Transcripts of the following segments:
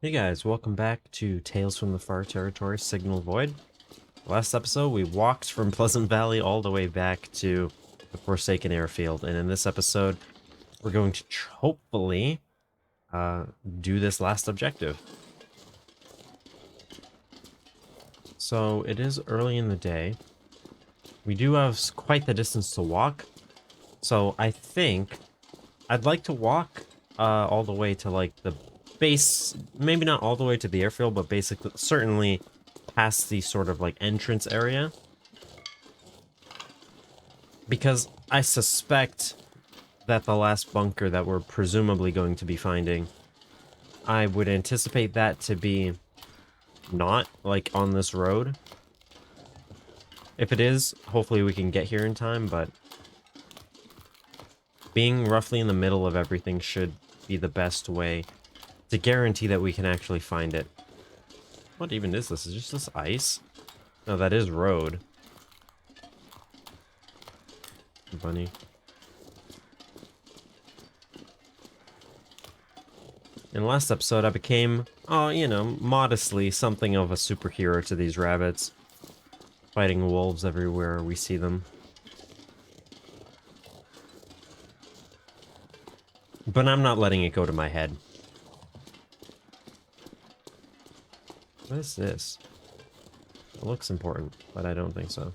Hey guys, welcome back to Tales from the Far Territory Signal Void. Last episode, we walked from Pleasant Valley all the way back to the Forsaken Airfield, and in this episode, we're going to hopefully do this last objective. So it is early in the day. We do have quite the distance to walk, so I think I'd like to walk all the way to like the base, maybe not all the way to the airfield, but basically certainly past the sort of like entrance area, because I suspect that the last bunker that we're presumably going to be finding, I would anticipate that to be not like on this road. If it is, hopefully we can get here in time, but being roughly in the middle of everything should be the best way to guarantee that we can actually find it. What even is this? Is just this ice? No, that is road. Bunny. In the last episode, I became, modestly something of a superhero to these rabbits. Fighting wolves everywhere we see them. But I'm not letting it go to my head. What is this? It looks important, but I don't think so.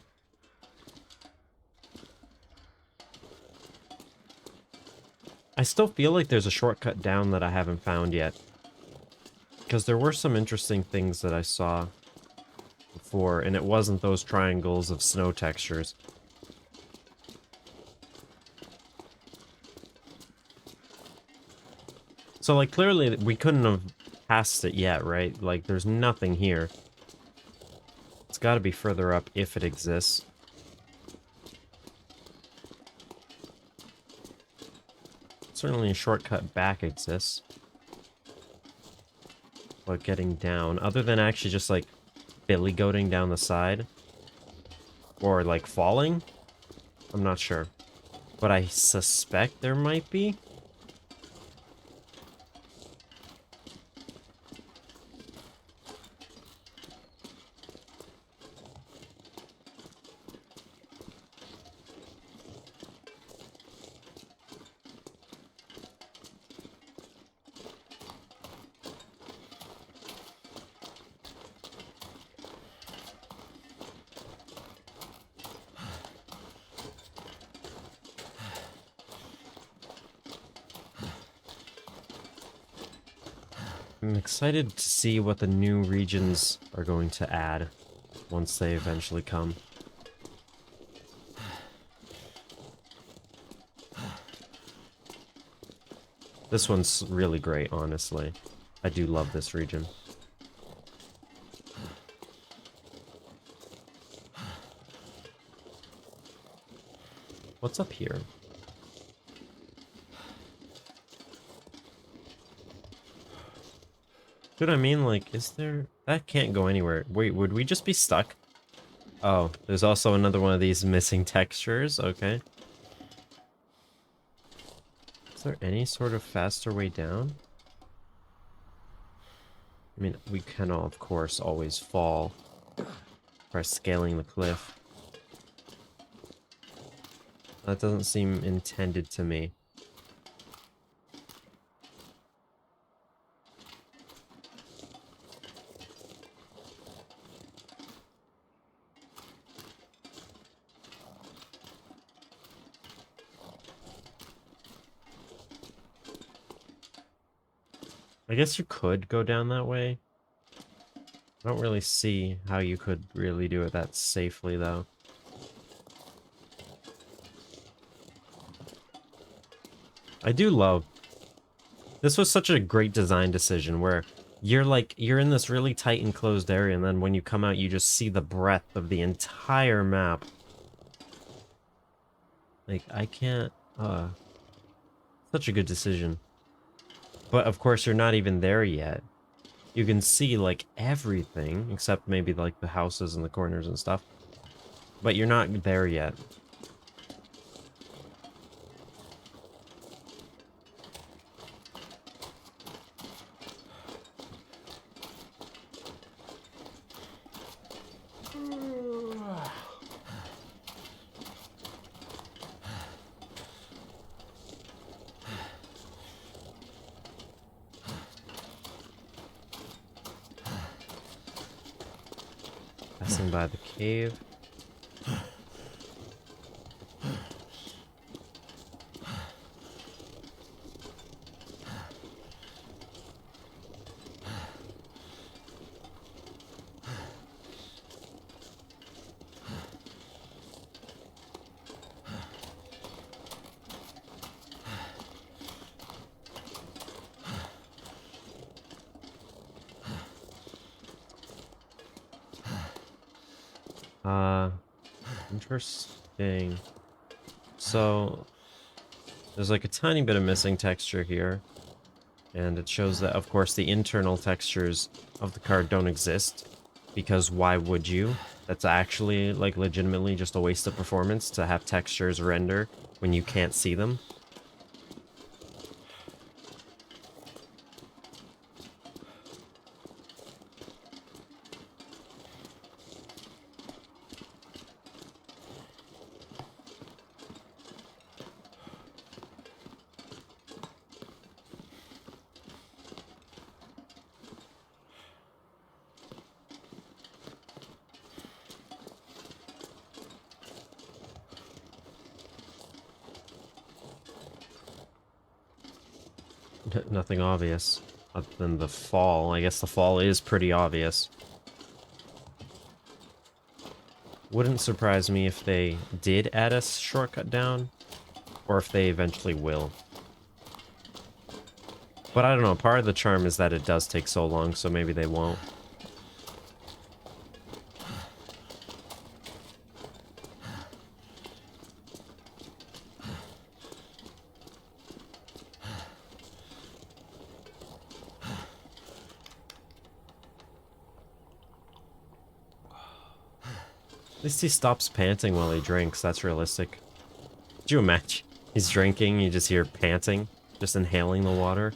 I still feel like there's a shortcut down that I haven't found yet. Because there were some interesting things that I saw before, and it wasn't those triangles of snow textures. So, like, clearly we couldn't have passed it yet, right? Like, there's nothing here. It's got to be further up if it exists. Certainly a shortcut back exists. But getting down, other than actually just, like, billy goating down the side, or, like, falling, I'm not sure. But I suspect there might be. I'm excited to see what the new regions are going to add once they eventually come. This one's really great, honestly. I do love this region. What's up here? Dude, I mean, like, is there... That can't go anywhere. Wait, would we just be stuck? Oh, there's also another one of these missing textures. Okay. Is there any sort of faster way down? I mean, we can, of course, always fall by scaling the cliff. That doesn't seem intended to me. I guess you could go down that way. I don't really see how you could really do it that safely, though. I do love... This was such a great design decision where you're in this really tight enclosed area, and then when you come out, you just see the breadth of the entire map. Like, I can't... Such a good decision. But, of course, you're not even there yet. You can see, like, everything, except maybe, like, the houses and the corners and stuff. But you're not there yet. Passing by the cave. Interesting. So there's like a tiny bit of missing texture here, and it shows that, of course, the internal textures of the card don't exist, because why would you? That's actually, like, legitimately just a waste of performance to have textures render when you can't see them. Nothing obvious other than the fall. I guess the fall is pretty obvious. Wouldn't surprise me if they did add a shortcut down, or if they eventually will. But I don't know, part of the charm is that it does take so long, so maybe they won't. At least he stops panting while he drinks, that's realistic. Could you imagine? He's drinking, you just hear panting, just inhaling the water.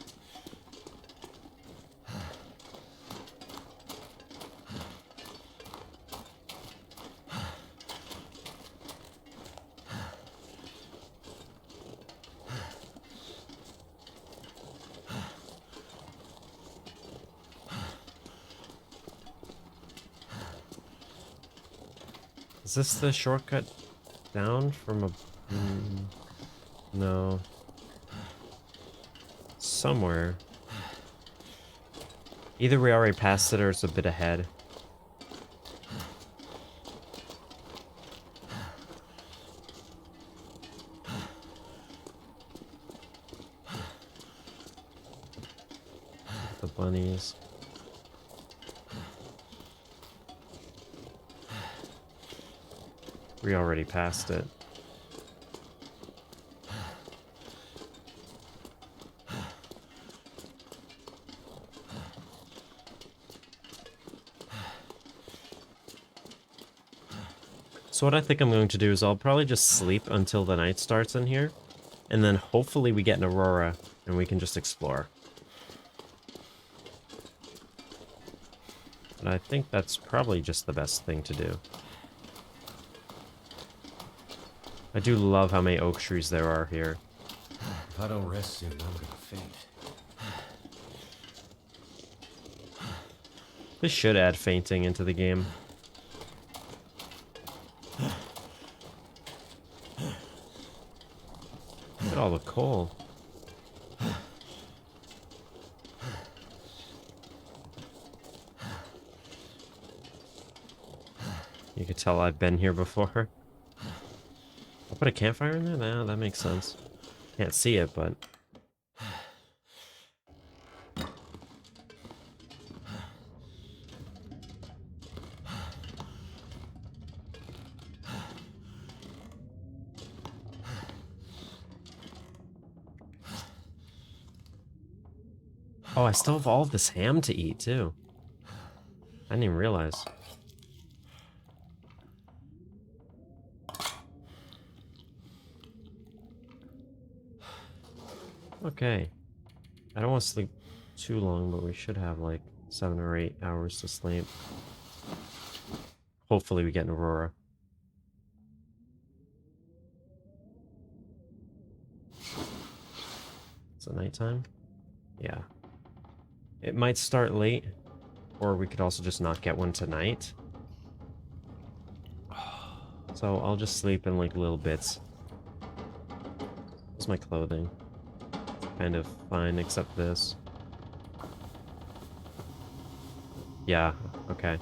Is this the shortcut down from a... no. Somewhere. Either we already passed it or it's a bit ahead. The bunnies. We already passed it. So what I think I'm going to do is I'll probably just sleep until the night starts in here, and then hopefully we get an aurora and we can just explore. And I think that's probably just the best thing to do. I do love how many oak trees there are here. If I don't rest soon, I'm gonna faint. They should add fainting into the game. Look at all the coal. You could tell I've been here before. I'll put a campfire in there? Nah, that makes sense. Can't see it, but... oh, I still have all of this ham to eat, too. I didn't even realize. Okay. I don't want to sleep too long, but we should have like 7 or 8 hours to sleep. Hopefully we get an aurora. Is it nighttime? Yeah. It might start late, or we could also just not get one tonight. So I'll just sleep in like little bits. What's my clothing? Kind of fine except this. Yeah, okay.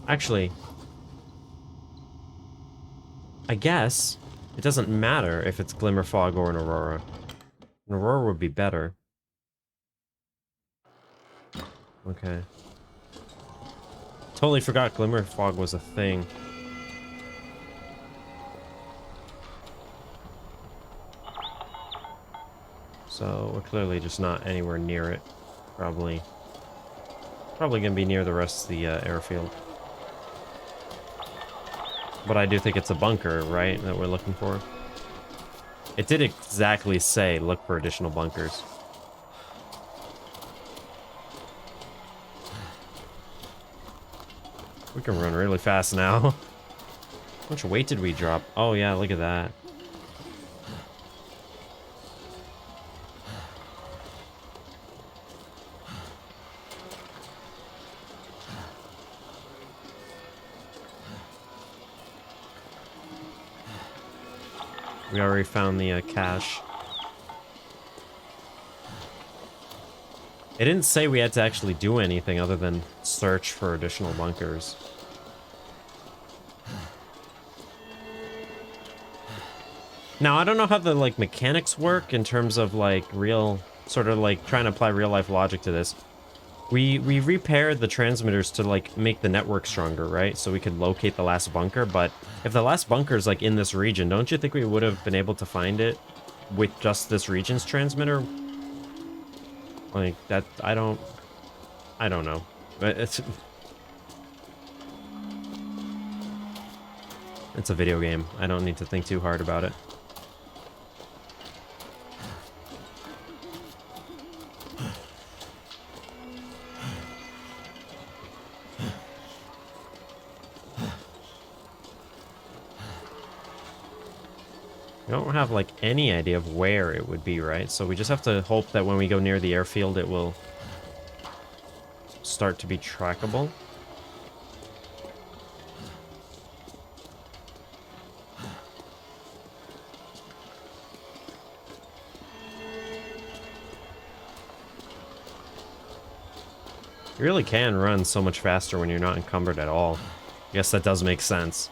Actually, I guess it doesn't matter if it's Glimmer Fog or an Aurora. An Aurora would be better. Okay. Totally forgot Glimmer Fog was a thing. So we're clearly just not anywhere near it. Probably gonna be near the rest of the airfield. But I do think it's a bunker, right, that we're looking for. It did exactly say look for additional bunkers. We can run really fast now. How much weight did we drop? Oh yeah, look at that. We already found the cache. It didn't say we had to actually do anything other than search for additional bunkers. Now, I don't know how the, like, mechanics work in terms of, like, real... Sort of, like, trying to apply real-life logic to this. We repaired the transmitters to, like, make the network stronger, right? So we could locate the last bunker, but if the last bunker is, like, in this region, don't you think we would have been able to find it with just this region's transmitter? Like, that... I don't know. But it's a video game. I don't need to think too hard about it. We don't have, like, any idea of where it would be, right? So we just have to hope that when we go near the airfield, it will start to be trackable. You really can run so much faster when you're not encumbered at all. I guess that does make sense.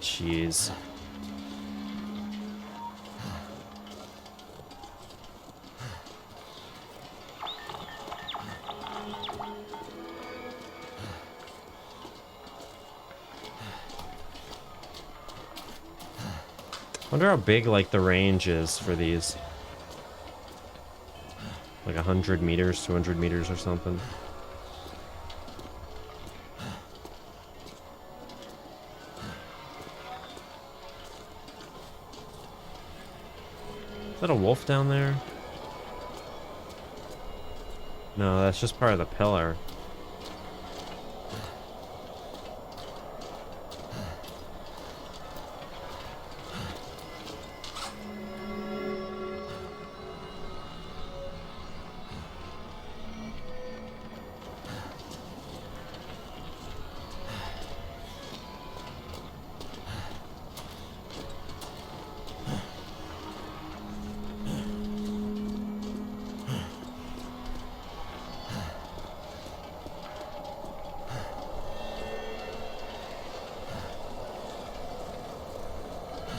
Jeez. Wonder how big, like, the range is for these. Like 100 meters, 200 meters or something. Is that a wolf down there? No, that's just part of the pillar.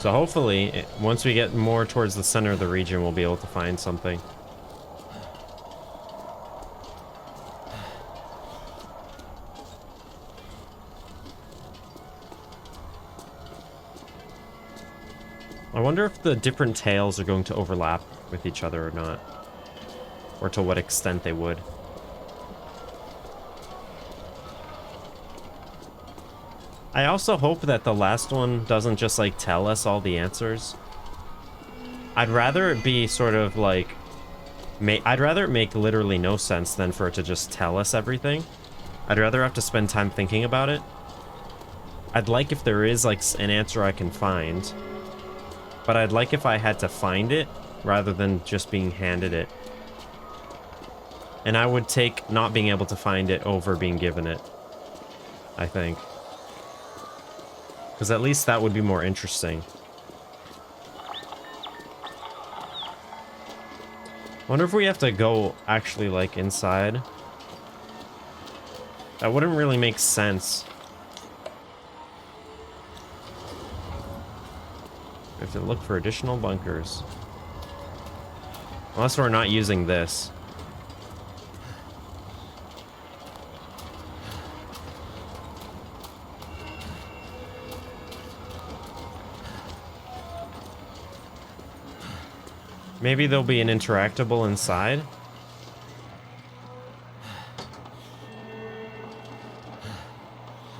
So hopefully, once we get more towards the center of the region, we'll be able to find something. I wonder if the different tails are going to overlap with each other or not. Or to what extent they would. I also hope that the last one doesn't just, like, tell us all the answers. I'd rather it be sort of, like... I'd rather it make literally no sense than for it to just tell us everything. I'd rather have to spend time thinking about it. I'd like if there is, like, an answer I can find, but I'd like if I had to find it rather than just being handed it. And I would take not being able to find it over being given it, I think. Because at least that would be more interesting. Wonder if we have to go actually, like, inside. That wouldn't really make sense. We have to look for additional bunkers. Unless we're not using this. Maybe there'll be an interactable inside.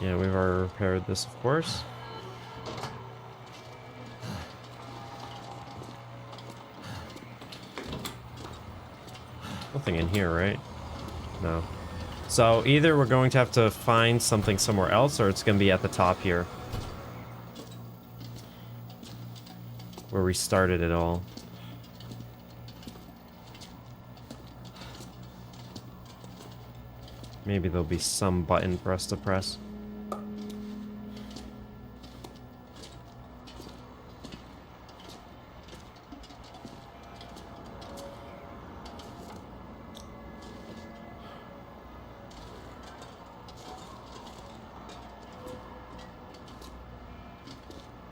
Yeah, we've already repaired this, of course. Nothing in here, right? No. So either we're going to have to find something somewhere else, or it's going to be at the top here. Where we started it all. Maybe there'll be some button for us to press.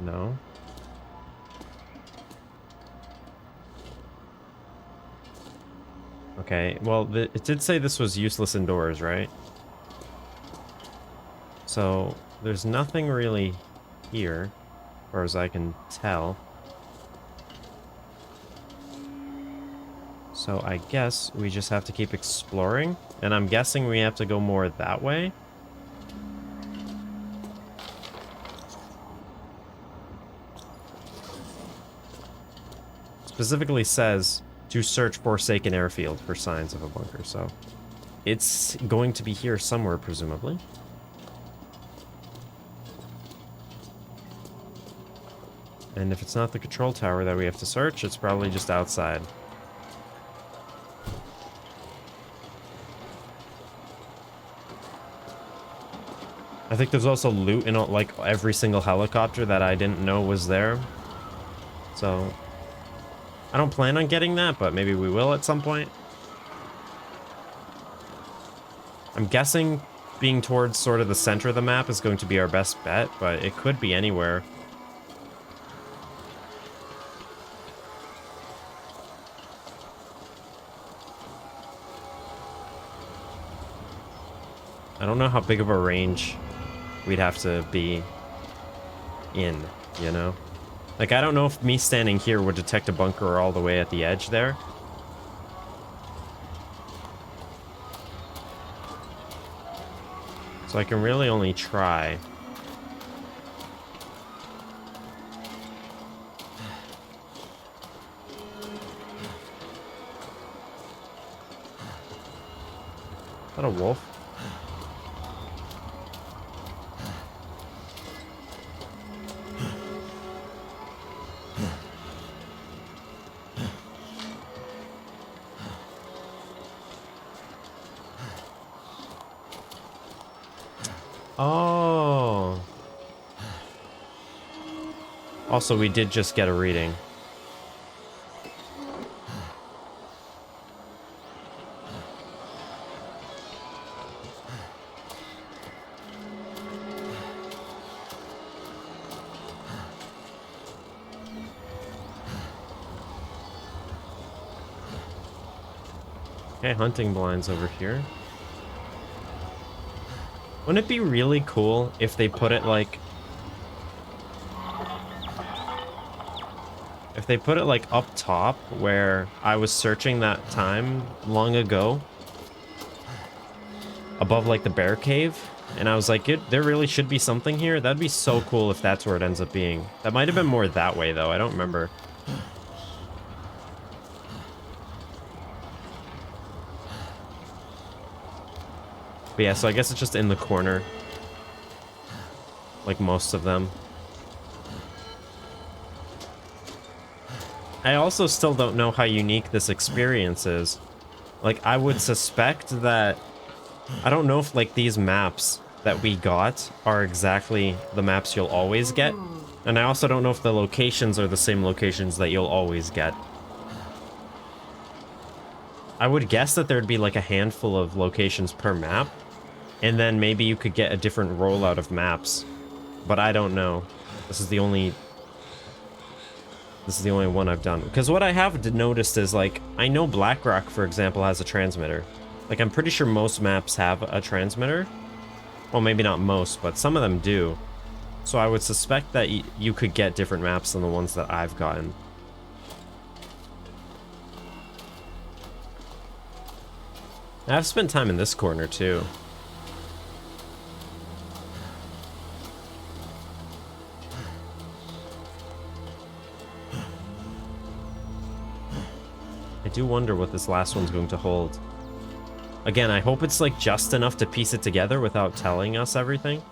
No. Okay, well, it did say this was useless indoors, right? So, there's nothing really here, as far as I can tell. So I guess we just have to keep exploring, and I'm guessing we have to go more that way. Specifically says to search Forsaken Airfield for signs of a bunker, so it's going to be here somewhere, presumably. And if it's not the control tower that we have to search, it's probably just outside. I think there's also loot in like every single helicopter that I didn't know was there. So I don't plan on getting that, but maybe we will at some point. I'm guessing being towards sort of the center of the map is going to be our best bet, but it could be anywhere. I don't know how big of a range we'd have to be in, you know? Like, I don't know if me standing here would detect a bunker all the way at the edge there. So I can really only try. Is that a wolf? Oh. Also, we did just get a reading. Okay, hunting blinds over here. Wouldn't it be really cool if they put it like... If they put it like up top where I was searching that time long ago? Above like the bear cave? And I was like, there really should be something here? That'd be so cool if that's where it ends up being. That might have been more that way though, I don't remember. But yeah, so I guess it's just in the corner. Like most of them. I also still don't know how unique this experience is. Like, I would suspect that... I don't know if, like, these maps that we got are exactly the maps you'll always get. And I also don't know if the locations are the same locations that you'll always get. I would guess that there'd be, like, a handful of locations per map. And then maybe you could get a different rollout of maps. But I don't know. This is the only one I've done. Because what I have noticed is, like, I know Blackrock, for example, has a transmitter. Like, I'm pretty sure most maps have a transmitter. Well, maybe not most, but some of them do. So I would suspect that you could get different maps than the ones that I've gotten. I've spent time in this corner, too. I do wonder what this last one's going to hold. Again, I hope it's like just enough to piece it together without telling us everything.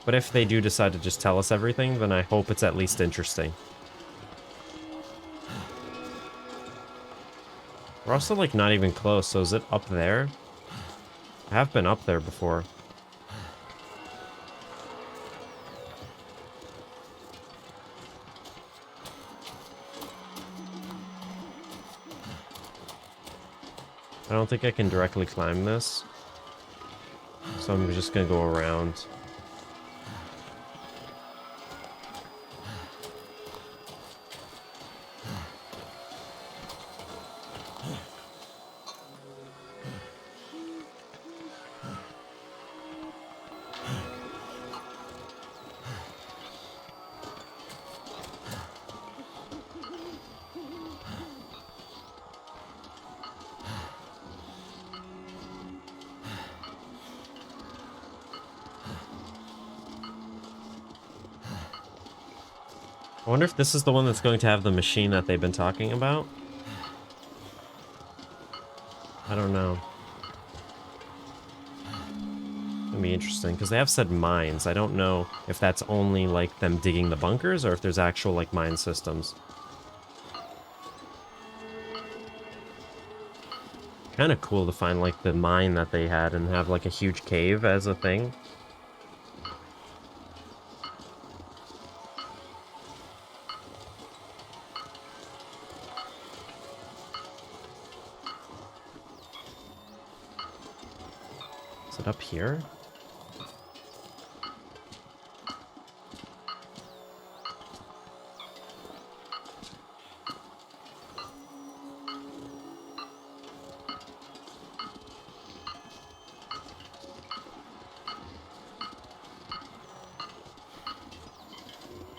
But if they do decide to just tell us everything, then I hope it's at least interesting. We're also like not even close, so is it up there? I have been up there before. I don't think I can directly climb this. So I'm just gonna go around. I wonder if this is the one that's going to have the machine that they've been talking about. I don't know. It'll be interesting, because they have said mines. I don't know if that's only, like, them digging the bunkers, or if there's actual, like, mine systems. Kind of cool to find, like, the mine that they had and have, like, a huge cave as a thing. Is it up here?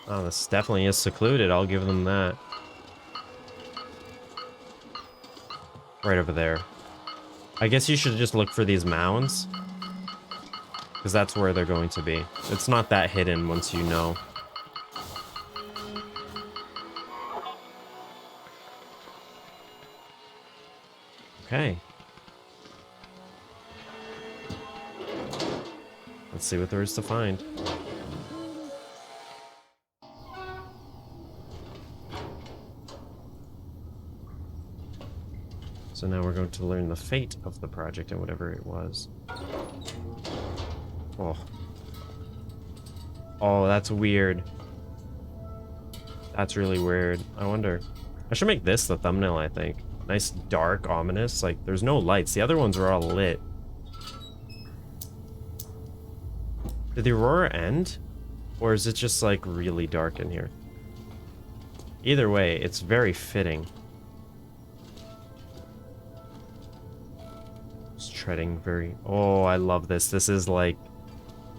Oh, this definitely is secluded, I'll give them that. Right over there. I guess you should just look for these mounds. Because that's where they're going to be. It's not that hidden once you know. Okay. Let's see what there is to find. So now we're going to learn the fate of the project and whatever it was. Oh. Oh, that's weird. That's really weird. I wonder. I should make this the thumbnail, I think. Nice, dark, ominous. Like, there's no lights. The other ones are all lit. Did the aurora end? Or is it just, like, really dark in here? Either way, it's very fitting. Just treading very... Oh, I love this. This is, like,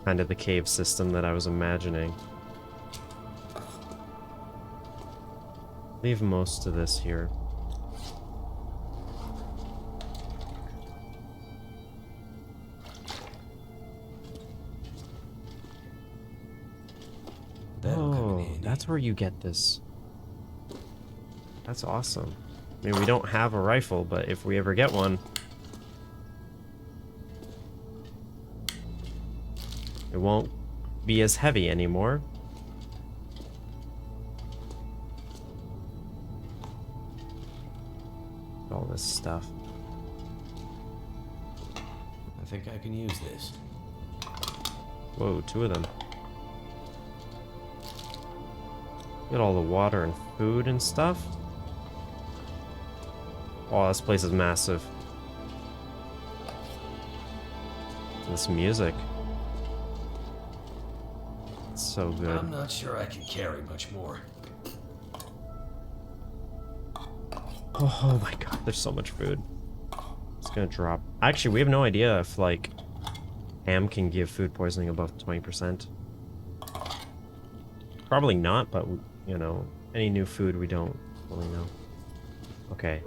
kind of the cave system that I was imagining. Leave most of this here. Oh, that's where you get this. That's awesome. I mean, we don't have a rifle, but if we ever get one, it won't be as heavy anymore. this stuff. I think I can use this. Whoa, 2 of them. Get all the water and food and stuff. Oh, this place is massive. This music. It's so good. I'm not sure I can carry much more. Oh my god, there's so much food. It's gonna drop. Actually, we have no idea if, like, ham can give food poisoning above 20%. Probably not, but, you know, any new food we don't really know. Okay.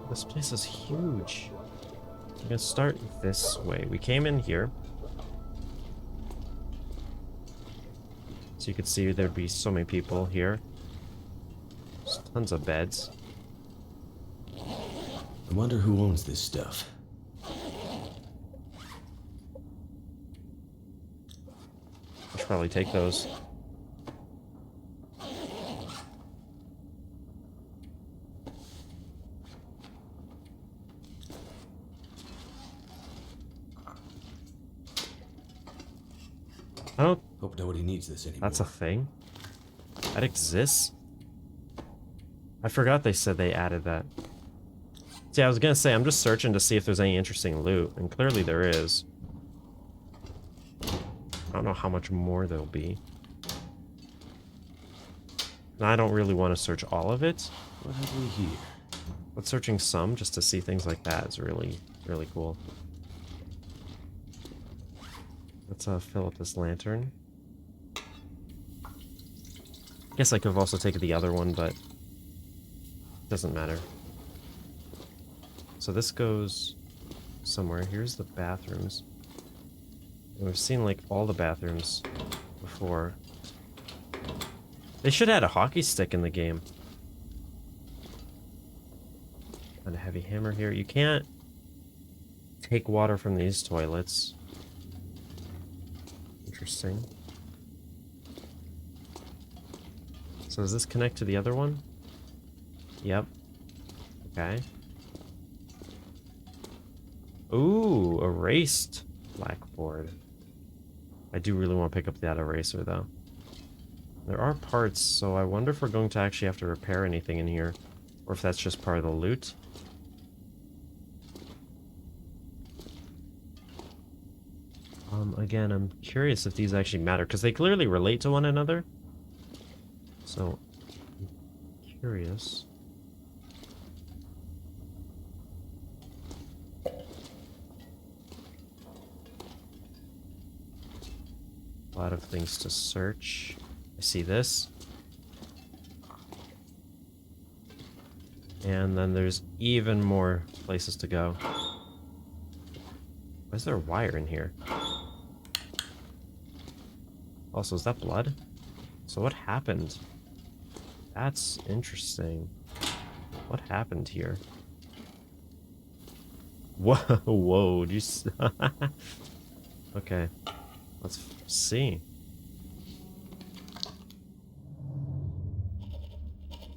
This place is huge. I'm gonna start this way. We came in here. So you could see there'd be so many people here. There's tons of beds. I wonder who owns this stuff. I should probably take those. I don't... Hope nobody needs this anymore. That's a thing? That exists? I forgot they said they added that. See, I was gonna say, I'm just searching to see if there's any interesting loot, and clearly there is. I don't know how much more there'll be. And I don't really want to search all of it. What have we here? But searching some just to see things like that is really, really cool. Let's fill up this lantern. Guess I could have also taken the other one, but doesn't matter. So this goes somewhere. Here's the bathrooms. And we've seen like all the bathrooms before. They should add a hockey stick in the game. And a heavy hammer here. You can't take water from these toilets. Interesting. So does this connect to the other one? Yep. Okay. Ooh, erased blackboard. I do really want to pick up that eraser, though. There are parts, so I wonder if we're going to actually have to repair anything in here. Or if that's just part of the loot. Again, I'm curious if these actually matter, because they clearly relate to one another. So, I'm curious. A lot of things to search. I see this. And then there's even more places to go. Why is there a wire in here? Also, is that blood? So what happened? That's interesting. What happened here? Whoa, whoa, did you okay, let's see.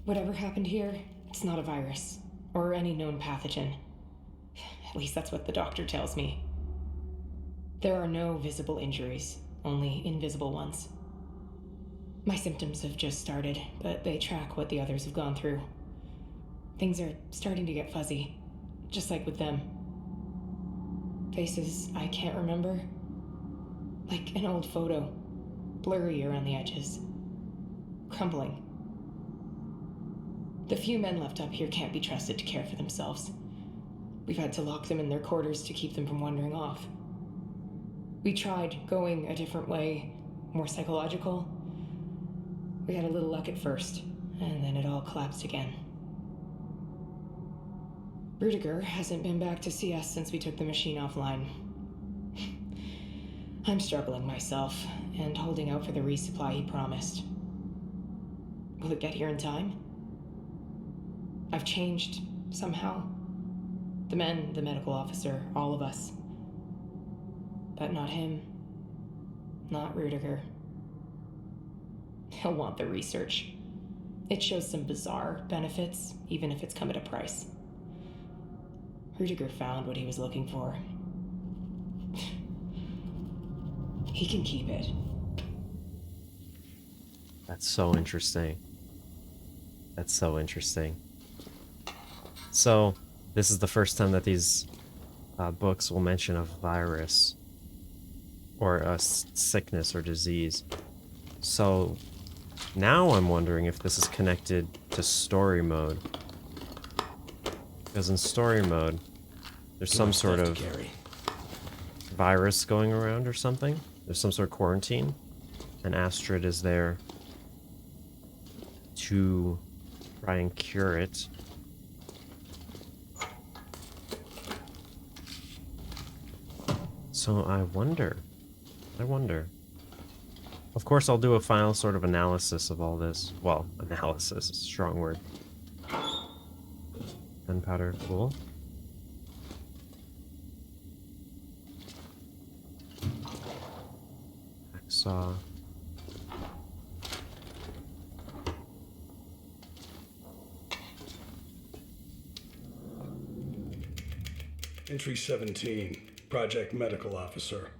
Whatever happened here, it's not a virus, or any known pathogen. At least that's what the doctor tells me. There are no visible injuries, only invisible ones. My symptoms have just started, but they track what the others have gone through. Things are starting to get fuzzy, just like with them. Faces I can't remember. Like an old photo, blurry around the edges. Crumbling. The few men left up here can't be trusted to care for themselves. We've had to lock them in their quarters to keep them from wandering off. We tried going a different way, more psychological. We had a little luck at first, and then it all collapsed again. Rudiger hasn't been back to see us since we took the machine offline. I'm struggling myself, and holding out for the resupply he promised. Will it get here in time? I've changed, somehow. The men, the medical officer, all of us. But not him. Not Rudiger. He'll want the research. It shows some bizarre benefits, even if it's come at a price. Rudiger found what he was looking for. He can keep it. That's so interesting. That's so interesting. So, this is the first time that these books will mention a virus or a sickness or disease. So, now I'm wondering if this is connected to story mode. Because in story mode, there's some sort of virus going around or something. There's some sort of quarantine. And Astrid is there to try and cure it. So I wonder. Of course, I'll do a final sort of analysis of all this. Well, analysis is a strong word. Gunpowder, cool. Hacksaw. Entry 17, Project Medical Officer.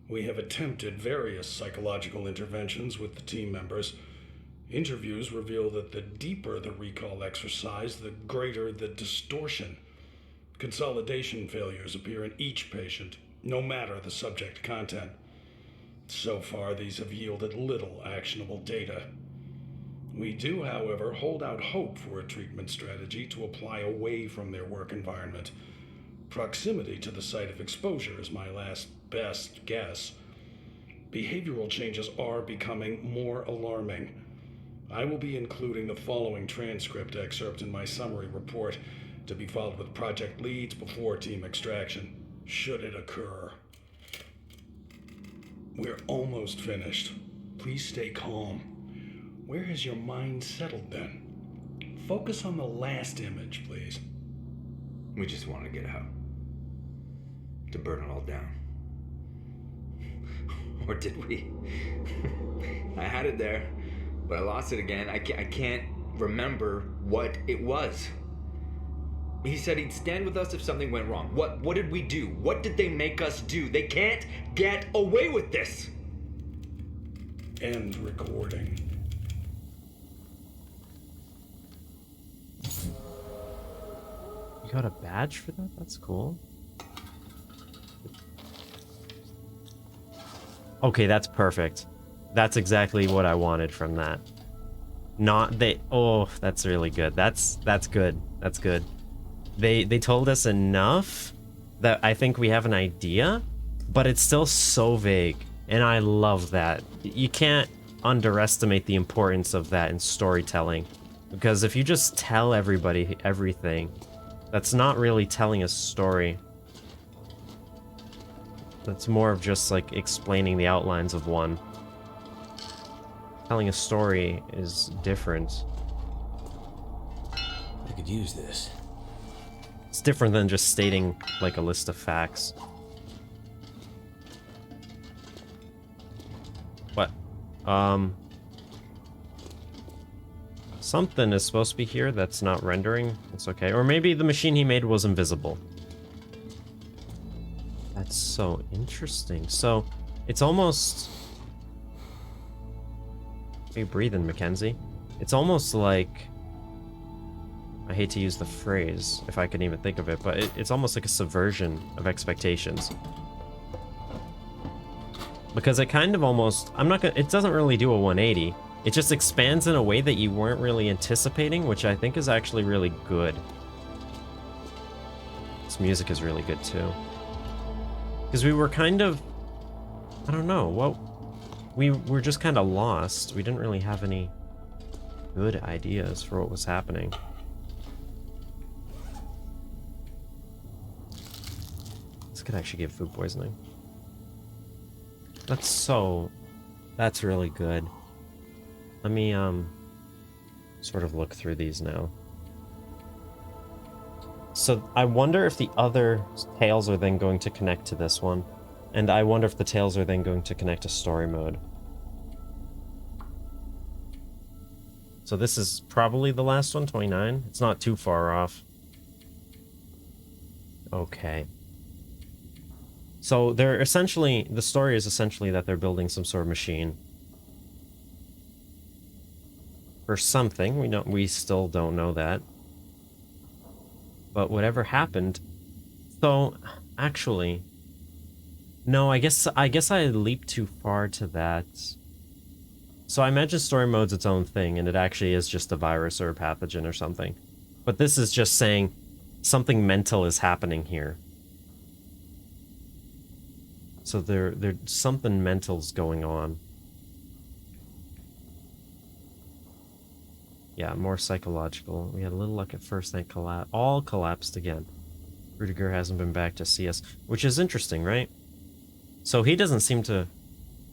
We have attempted various psychological interventions with the team members. Interviews reveal that the deeper the recall exercise, the greater the distortion. Consolidation failures appear in each patient, no matter the subject content. So far, these have yielded little actionable data. We do, however, hold out hope for a treatment strategy to apply away from their work environment. Proximity to the site of exposure is my last best guess. Behavioral changes are becoming more alarming. I will be including the following transcript excerpt in my summary report, to be followed with project leads before team extraction, should it occur. We're almost finished. Please stay calm. Where has your mind settled then? Focus on the last image, please. We just want to get out. To burn it all down. Or did we? I had it there, but I lost it again. I can't remember what it was. He said he'd stand with us if something went wrong. What did we do? What did they make us do? They can't get away with this! End recording. You got a badge for that? That's cool. Okay, that's perfect. That's exactly what I wanted from that. Not they. Oh, that's really good. That's good. That's good. They told us enough that I think we have an idea, but it's still so vague, and I love that. You can't underestimate the importance of that in storytelling, because if you just tell everybody everything, that's not really telling a story. That's more of just like explaining the outlines of one. Telling a story is different. I could use this. It's different than just stating like a list of facts. What? Something is supposed to be here that's not rendering. It's okay. Or maybe the machine he made was invisible. That's so interesting. So, it's almost... Are you breathing, Mackenzie? It's almost like... I hate to use the phrase, if I can even think of it, but it's almost like a subversion of expectations. Because it kind of almost... I'm not gonna... It doesn't really do a 180. It just expands in a way that you weren't really anticipating, which I think is actually really good. This music is really good, too. Because we were kind of... I don't know, what... We were just kind of lost. We didn't really have any good ideas for what was happening. This could actually give food poisoning. That's so... That's really good. Let me, sort of look through these now. So, I wonder if the other tales are then going to connect to this one. And I wonder if the tales are then going to connect to story mode. So this is probably the last one, 29. It's not too far off. Okay. So they're essentially, the story is essentially that they're building some sort of machine. For something, we still don't know that. But whatever happened, so actually, no, I guess I leaped too far to that. So I imagine story mode's its own thing, and it actually is just a virus or a pathogen or something. But this is just saying something mental is happening here. So there something mental's going on. Yeah, more psychological. We had a little luck at first, then all collapsed again. Rudiger hasn't been back to see us, which is interesting, right? So he doesn't seem to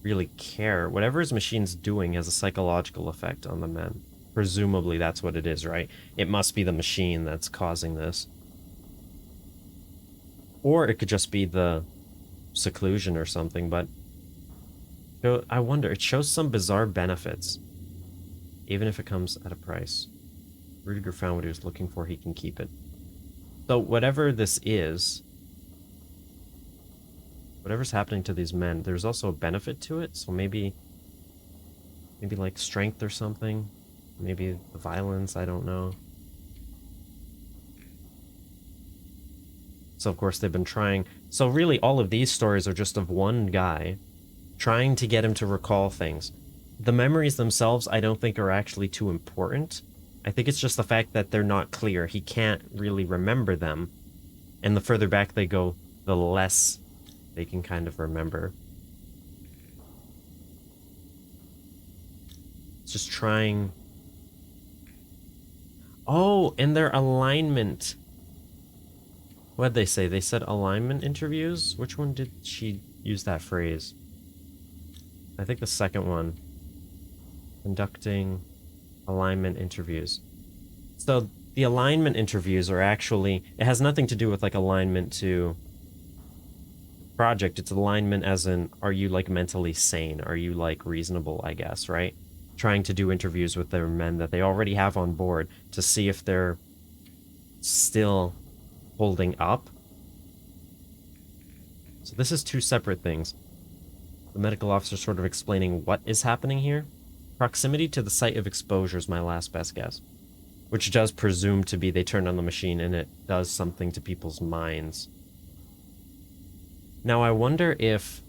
really care. Whatever his machine's doing has a psychological effect on the men. Presumably that's what it is, right? It must be the machine that's causing this. Or it could just be the seclusion or something, but I wonder, it shows some bizarre benefits. Even if it comes at a price. Rudiger found what he was looking for, he can keep it. So whatever this is, whatever's happening to these men, there's also a benefit to it, so maybe like strength or something. Maybe the violence, I don't know. So of course they've been trying, so really all of these stories are just of one guy trying to get him to recall things. The memories themselves I don't think are actually too important. I think it's just the fact that they're not clear. He can't really remember them. And the further back they go, the less they can kind of remember. It's just trying... Oh, and their alignment. What'd they say? They said alignment interviews? Which one did she use that phrase? I think the second one. Conducting alignment interviews. So the alignment interviews are actually, it has nothing to do with like alignment to project. It's alignment as in, are you like mentally sane? Are you like reasonable, I guess, right? Trying to do interviews with their men that they already have on board to see if they're still holding up. So this is two separate things. The medical officer sort of explaining what is happening here. Proximity to the site of exposure is my last best guess. Which does presume to be they turn on the machine and it does something to people's minds. Now I wonder if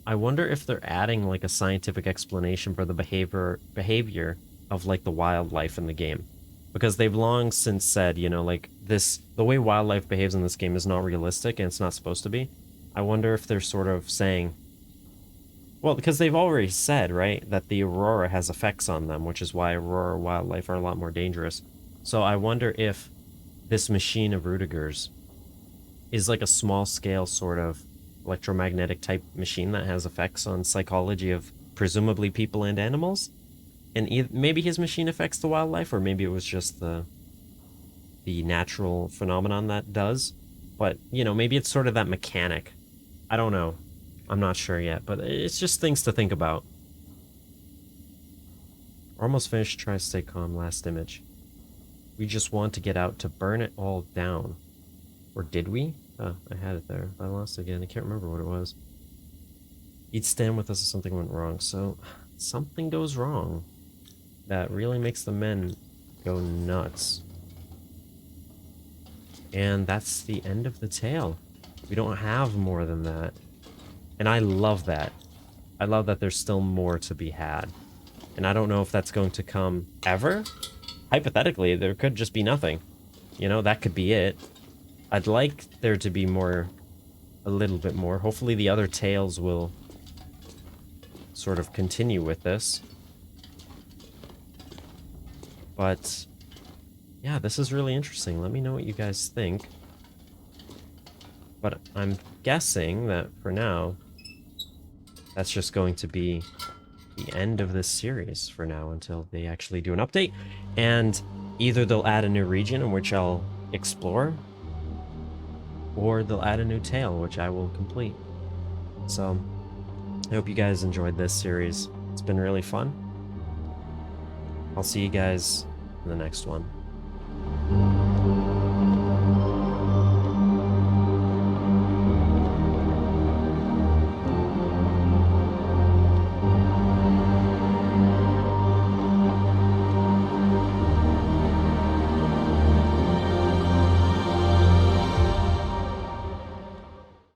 they're adding like a scientific explanation for the behavior of like the wildlife in the game. Because they've long since said, you know, like the way wildlife behaves in this game is not realistic and it's not supposed to be. I wonder if they're sort of saying, well, because they've already said, right, that the aurora has effects on them, which is why aurora wildlife are a lot more dangerous. So I wonder if this machine of Rudiger's is like a small-scale sort of electromagnetic type machine that has effects on psychology of presumably people and animals. And maybe his machine affects the wildlife, or maybe it was just the natural phenomenon that does. But, you know, maybe it's sort of that mechanic. I don't know. I'm not sure yet, but it's just things to think about. Almost finished, try to stay calm, last image. We just want to get out to burn it all down. Or did we? Oh, I had it there. I lost it again. I can't remember what it was. He'd stand with us if something went wrong. So, something goes wrong. That really makes the men go nuts. And that's the end of the tale. We don't have more than that. And I love that. I love that there's still more to be had. And I don't know if that's going to come ever. Hypothetically, there could just be nothing. You know, that could be it. I'd like there to be more, a little bit more. Hopefully the other tales will sort of continue with this. But, yeah, this is really interesting. Let me know what you guys think. But I'm guessing that for now, that's just going to be the end of this series for now until they actually do an update. And either they'll add a new region in which I'll explore, or they'll add a new tale, which I will complete. So, I hope you guys enjoyed this series. It's been really fun. I'll see you guys in the next one.